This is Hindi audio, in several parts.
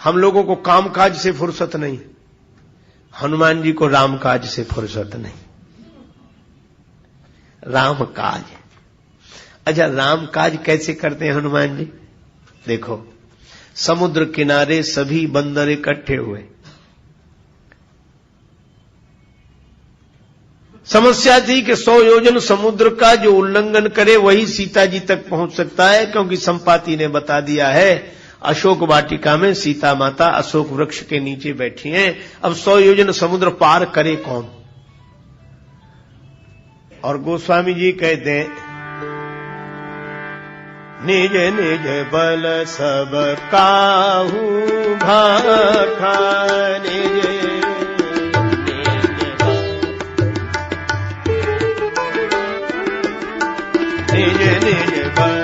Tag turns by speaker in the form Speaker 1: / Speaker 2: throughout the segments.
Speaker 1: हम लोगों को कामकाज से फुर्सत नहीं, हनुमान जी को रामकाज से फुर्सत नहीं। रामकाज, अच्छा रामकाज कैसे करते हैं हनुमान जी? देखो, समुद्र किनारे सभी बंदर इकट्ठे हुए। समस्या थी कि 100 योजन समुद्र का जो उल्लंघन करे वही सीता जी तक पहुंच सकता है, क्योंकि संपाति ने बता दिया है अशोक वाटिका में सीता माता अशोक वृक्ष के नीचे बैठी हैं। अब 100 योजन समुद्र पार करे कौन? और गोस्वामी जी कहते हैं, निज निज बल सब काहू भाखा, निज निज बल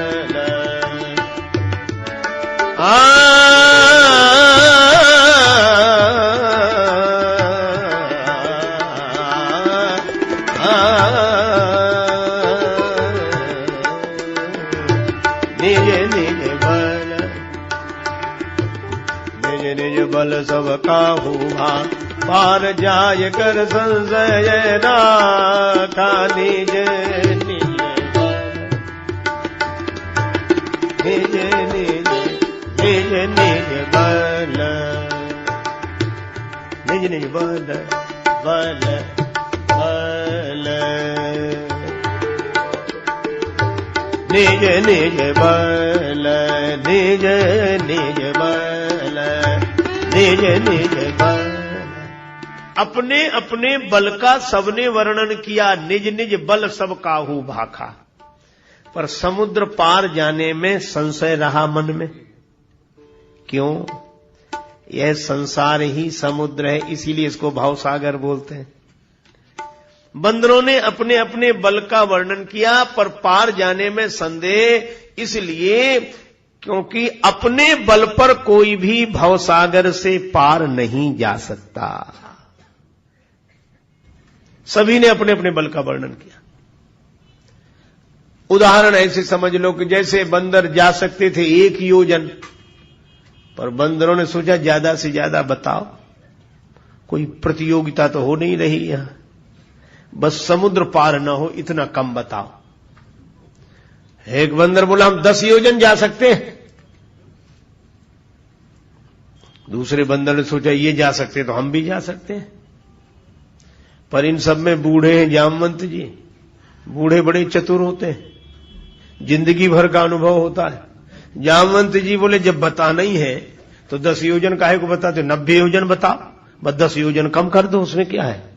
Speaker 1: बल सब काहू पार जाय कर संशय नाथा, निज निज निज निज निज निज बल, निज निज बल बल बल, निज निज बल निज निज बल, निज निज बल। अपने अपने बल का सबने वर्णन किया, निज निज बल सब काहू भाखा। पर समुद्र पार जाने में संशय रहा मन में। क्यों? यह संसार ही समुद्र है, इसीलिए इसको भावसागर बोलते हैं। बंदरों ने अपने अपने बल का वर्णन किया, पर पार जाने में संदेह, इसलिए क्योंकि अपने बल पर कोई भी भवसागर से पार नहीं जा सकता। सभी ने अपने अपने बल का वर्णन किया। उदाहरण ऐसे समझ लो कि जैसे बंदर जा सकते थे 1 योजन, पर बंदरों ने सोचा ज्यादा से ज्यादा बताओ, कोई प्रतियोगिता तो हो नहीं रही यहां, बस समुद्र पार न हो इतना कम बताओ। एक बंदर बोला हम 10 योजन जा सकते हैं। दूसरे बंदर ने सोचा ये जा सकते तो हम भी जा सकते हैं। पर इन सब में बूढ़े हैं जामवंत जी, बूढ़े बड़े चतुर होते हैं, जिंदगी भर का अनुभव होता है। जामवंत जी बोले जब बताना ही है तो 10 योजन काहे को बताते, 90 योजन बताओ, बस 10 योजन कम कर दो, उसमें क्या है।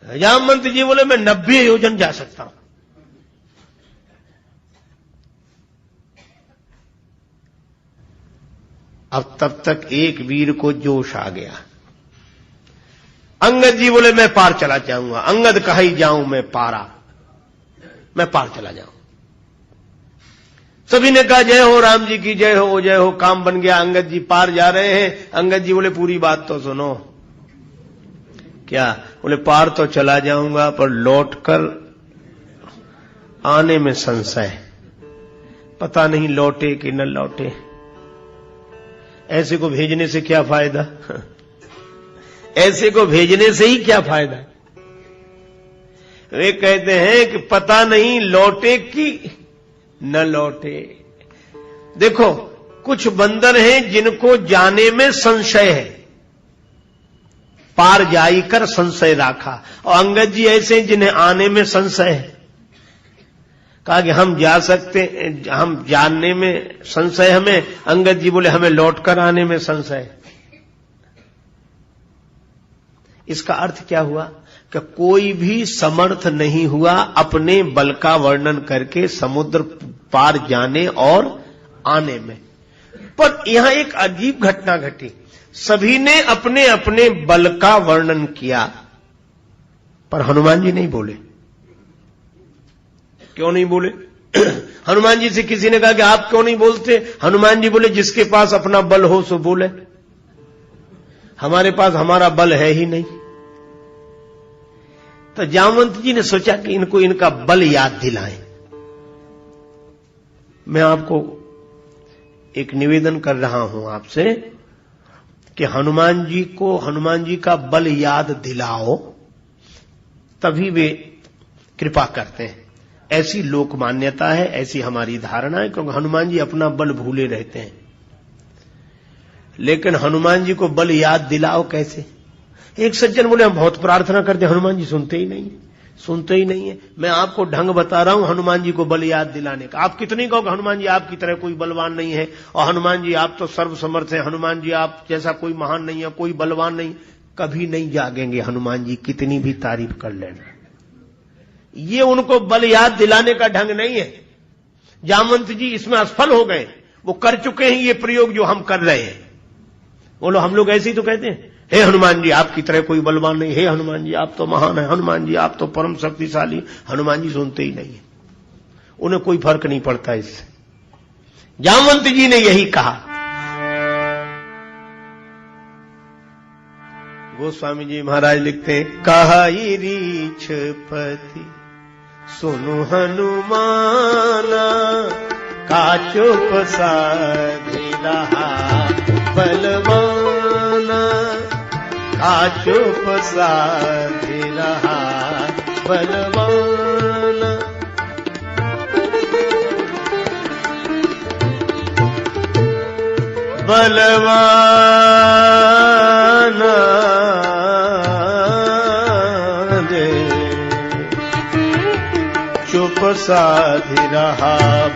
Speaker 1: जामवंत जी बोले मैं 90 योजन जा सकता हूं। अब तब तक एक वीर को जोश आ गया। अंगद जी बोले मैं पार चला जाऊंगा। अंगद कहा ही जाऊं मैं पारा, मैं पार चला जाऊं। सभी ने कहा जय हो राम जी की जय हो, काम बन गया। अंगद जी पार जा रहे हैं। अंगद जी बोले पूरी बात तो सुनो। क्या? बोले पार तो चला जाऊंगा, पर लौटकर आने में संशय, पता नहीं लौटे कि न लौटे। ऐसे को भेजने से क्या फायदा? ऐसे को भेजने से ही क्या फायदा? वे कहते हैं कि पता नहीं लौटे कि न लौटे। देखो, कुछ बंदर हैं जिनको जाने में संशय है, पार जाई कर संशय राखा, और अंगद जी ऐसे हैं जिन्हें आने में संशय है। कहा कि हम जा सकते, हम जानने में संशय हमें। अंगद जी बोले हमें लौटकर आने में संशय। इसका अर्थ क्या हुआ कि कोई भी समर्थ नहीं हुआ अपने बल का वर्णन करके समुद्र पार जाने और आने में। पर यहां एक अजीब घटना घटी। सभी ने अपने अपने बल का वर्णन किया, पर हनुमान जी नहीं बोले। क्यों नहीं बोले? हनुमान जी से किसी ने कहा कि आप क्यों नहीं बोलते? हनुमान जी बोले जिसके पास अपना बल हो सो बोले, हमारे पास हमारा बल है ही नहीं। तो जामवंत जी ने सोचा कि इनको इनका बल याद दिलाएं। मैं आपको एक निवेदन कर रहा हूं आपसे कि हनुमान जी का बल याद दिलाओ, तभी वे कृपा करते हैं। ऐसी लोक मान्यता है, ऐसी हमारी धारणा है, क्योंकि हनुमान जी अपना बल भूले रहते हैं। लेकिन हनुमान जी को बल याद दिलाओ कैसे? एक सज्जन बोले हम बहुत प्रार्थना करते हैं, हनुमान जी सुनते ही नहीं है। मैं आपको ढंग बता रहा हूं हनुमान जी को बल याद दिलाने का। आप कितनी कहो कि हनुमान जी आपकी तरह कोई बलवान नहीं है, और हनुमान जी आप तो सर्वसमर्थ हैं, हनुमान जी आप जैसा कोई महान नहीं है, कोई बलवान नहीं, कभी नहीं जागेंगे हनुमान जी, कितनी भी तारीफ कर लेना। ये उनको बल याद दिलाने का ढंग नहीं है। जामवंत जी इसमें असफल हो गए, वो कर चुके हैं ये प्रयोग जो हम कर रहे हैं। बोलो हम लोग ऐसे ही तो कहते हैं, हे हनुमान जी आपकी तरह कोई बलवान नहीं, हे हनुमान जी आप तो महान है, हनुमान जी आप तो परम शक्तिशाली। हनुमान जी सुनते ही नहीं है, उन्हें कोई फर्क नहीं पड़ता इससे। जामवंत जी ने यही कहा। गोस्वामी जी महाराज लिखते हैं, कहाई रीछपति सुनु हनुमाना, काचुप साधि रहा बलवाना, काचुप साधि रहा बलवाना। बलवाना दे चुप साधि रहा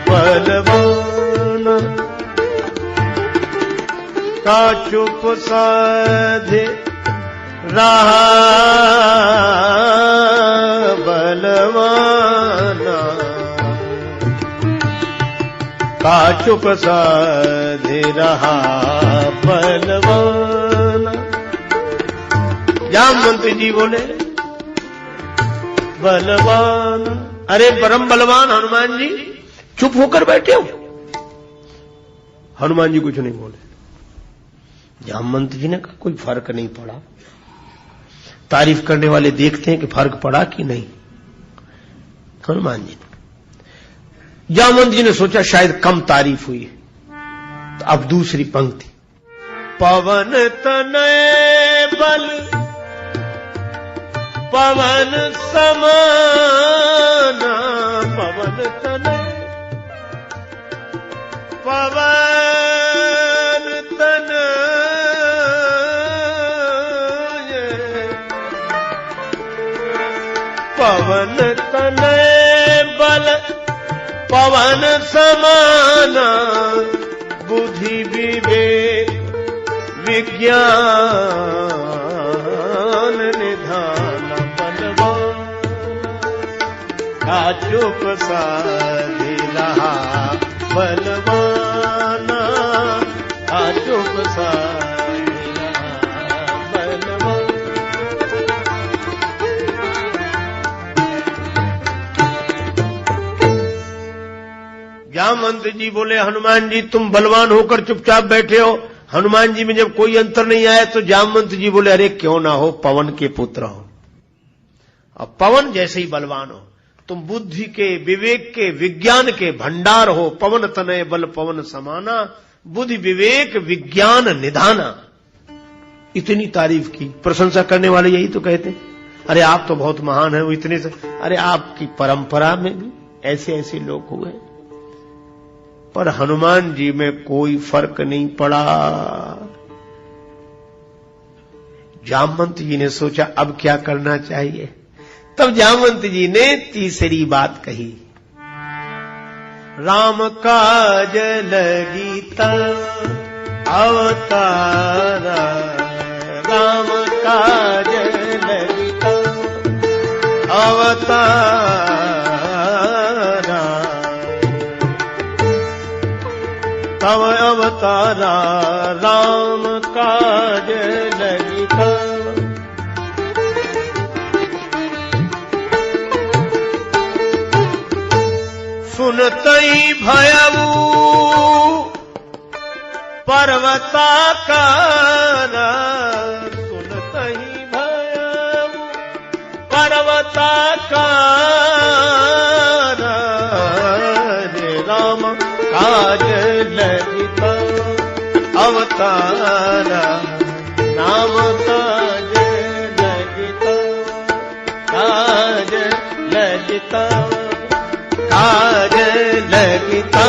Speaker 1: बलवाना, का चुप साधि रहा बलवाना, का चुप साधि रहा बलवाना। जामवंत जी बोले बलवान, अरे परम बलवान हनुमान जी चुप होकर बैठे हो। हनुमान जी कुछ नहीं बोले। जामवंत जी ने कहा कोई फर्क नहीं पड़ा। तारीफ करने वाले देखते हैं कि फर्क पड़ा कि नहीं। हनुमान जी ने, जामवंत जी ने सोचा शायद कम तारीफ हुई है, तो अब दूसरी पंक्ति, पवन तनय बल पवन समाना, पवन तनय पवन तनय, पवन तनय बल पवन समाना, बुद्धि विवेक विज्ञान निधान बलवान, का चुप साधि रहा बलवाना, का चुप साधि रहा बलवान। जामवंत जी बोले हनुमान जी तुम बलवान होकर चुपचाप बैठे हो। हनुमान जी में जब कोई अंतर नहीं आया तो जामवंत जी बोले अरे क्यों ना हो, पवन के पुत्र हो, अब पवन जैसे ही बलवान हो। तुम बुद्धि के, विवेक के, विज्ञान के भंडार हो। पवन तनय बल पवन समाना, बुद्धि विवेक विज्ञान निधाना। इतनी तारीफ की। प्रशंसा करने वाले यही तो कहते हैं, अरे आप तो बहुत महान हैं, वो इतने से। अरे आपकी परंपरा में भी ऐसे ऐसे लोग हुए, पर हनुमान जी में कोई फर्क नहीं पड़ा। जामवंत जी ने सोचा अब क्या करना चाहिए। तब जामवंत जी ने तीसरी बात कही, राम काज लगी अवतारा, राम काज लगी अवतारा, तव अवतारा राम काज लगी। सुनतई भयऊ पर्वताकारा, सुनतई भयऊ पर्वताकारा, रे राम काज लगी। अवतारा, राम काज लगता, काज लगता, काज लगता।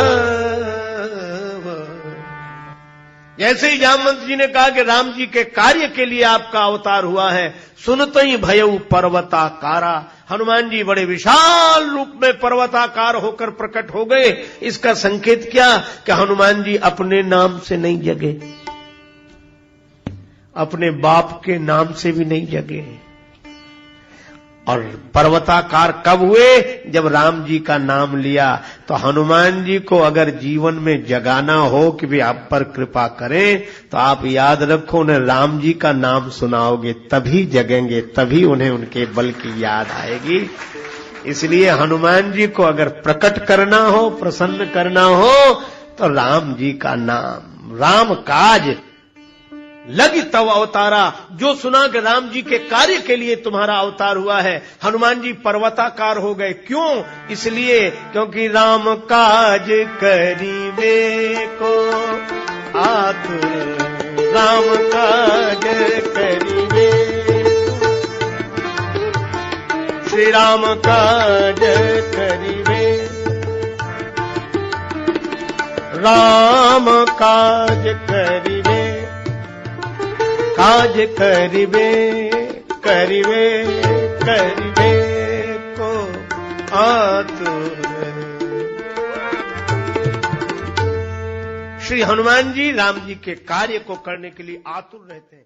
Speaker 1: जैसे ही जामवंत जी ने कहा कि राम जी के कार्य के लिए आपका अवतार हुआ है, सुनते ही भयउ पर्वताकारा, हनुमान जी बड़े विशाल रूप में पर्वताकार होकर प्रकट हो गए। इसका संकेत क्या कि हनुमान जी अपने नाम से नहीं जगे, अपने बाप के नाम से भी नहीं जगे। और पर्वताकार कब हुए? जब राम जी का नाम लिया। तो हनुमान जी को अगर जीवन में जगाना हो कि भी आप पर कृपा करें, तो आप याद रखो, उन्हें राम जी का नाम सुनाओगे तभी जगेंगे, तभी उन्हें उनके बल की याद आएगी। इसलिए हनुमान जी को अगर प्रकट करना हो, प्रसन्न करना हो, तो राम जी का नाम, राम काज लगी तव अवतारा, जो सुना कि राम जी के कार्य के लिए तुम्हारा अवतार हुआ है। हनुमान जी पर्वताकार हो गए। क्यों? इसलिए क्योंकि राम काज करीबे को आतुर, राम काज करीबे, श्री राम काज करीबे, राम काज करीबे, काज करिबे, करिबे, करिबे को आतुर। श्री हनुमान जी राम जी के कार्य को करने के लिए आतुर रहते हैं।